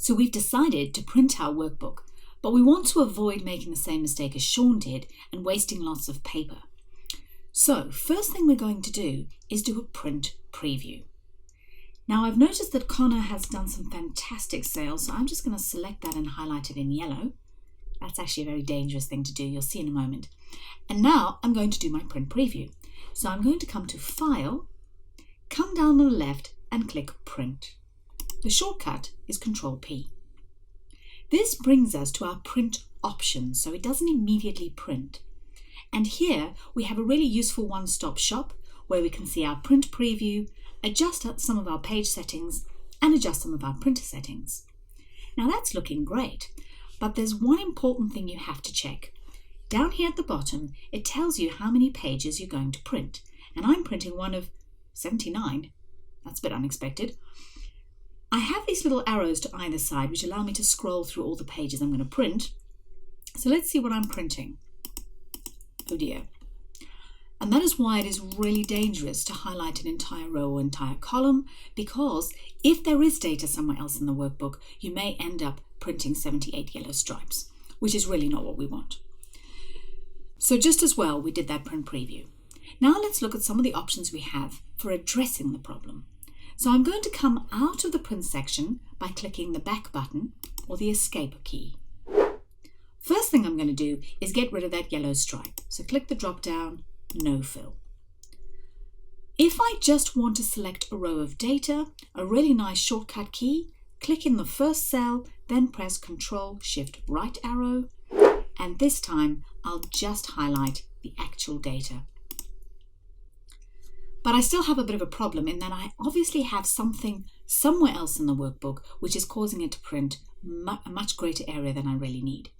So we've decided to print our workbook, but we want to avoid making the same mistake as Sean did and wasting lots of paper. So first thing we're going to do is do a print preview. Now I've noticed that Connor has done some fantastic sales, so I'm just going to select that and highlight it in yellow. That's actually a very dangerous thing to do, you'll see in a moment. And now I'm going to do my print preview. So I'm going to come to File, come down on the left and click Print. The shortcut is Control-P. This brings us to our print options, so it doesn't immediately print. And here we have a really useful one-stop shop where we can see our print preview, adjust some of our page settings, and adjust some of our printer settings. Now that's looking great, but there's one important thing you have to check. Down here at the bottom, it tells you how many pages you're going to print, and I'm printing one of 79. That's a bit unexpected. I have these little arrows to either side which allow me to scroll through all the pages I'm going to print. So let's see what I'm printing. Oh dear. And that is why it is really dangerous to highlight an entire row or entire column, because if there is data somewhere else in the workbook, you may end up printing 78 yellow stripes, which is really not what we want. So just as well, we did that print preview. Now let's look at some of the options we have for addressing the problem. So I'm going to come out of the print section by clicking the back button or the escape key. First thing I'm going to do is get rid of that yellow stripe. So click the drop down, No Fill. If I just want to select a row of data, a really nice shortcut key, click in the first cell, then press Ctrl-Shift right arrow, and this time I'll just highlight the actual data. But I still have a bit of a problem in that I obviously have something somewhere else in the workbook which is causing it to print a much greater area than I really need.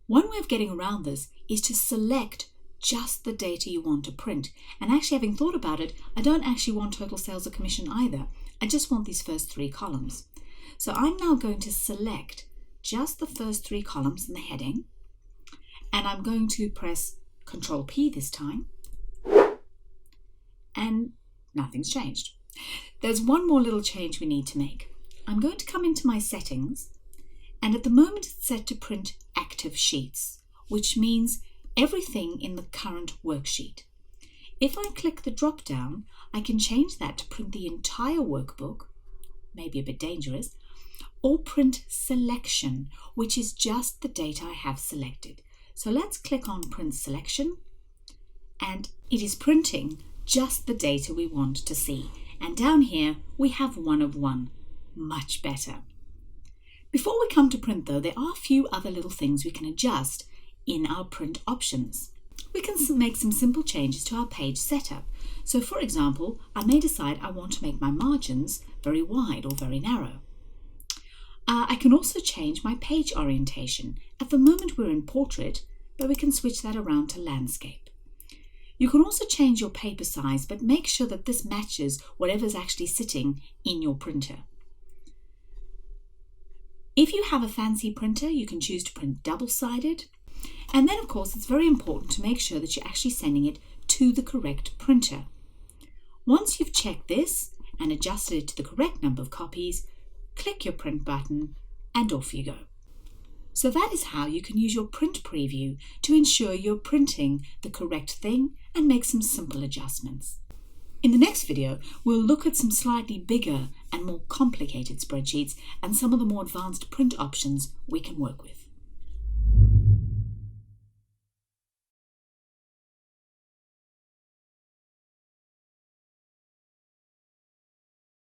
One way of getting around this is to select just the data you want to print. And actually, having thought about it, I don't actually want total sales or commission either. I just want these first three columns. So I'm now going to select just the first three columns in the heading, and I'm going to press Control-P this time, and nothing's changed. There's one more little change we need to make. I'm going to come into my settings, and at the moment it's set to print active sheets, which means everything in the current worksheet. If I click the drop down, I can change that to print the entire workbook, maybe a bit dangerous, or print selection, which is just the data I have selected. So let's click on print selection, and it is printing just the data we want to see. And down here we have one of one. Much better. Before we come to print though, there are a few other little things we can adjust in our print options. We can make some simple changes to our page setup. So for example, I may decide I want to make my margins very wide or very narrow. I can also change my page orientation. At the moment we're in portrait, but we can switch that around to landscape. You can also change your paper size, but make sure that this matches whatever's actually sitting in your printer. If you have a fancy printer, you can choose to print double-sided. And then, of course, it's very important to make sure that you're actually sending it to the correct printer. Once you've checked this and adjusted it to the correct number of copies, click your print button and off you go. So that is how you can use your print preview to ensure you're printing the correct thing and make some simple adjustments. In the next video, we'll look at some slightly bigger and more complicated spreadsheets and some of the more advanced print options we can work with.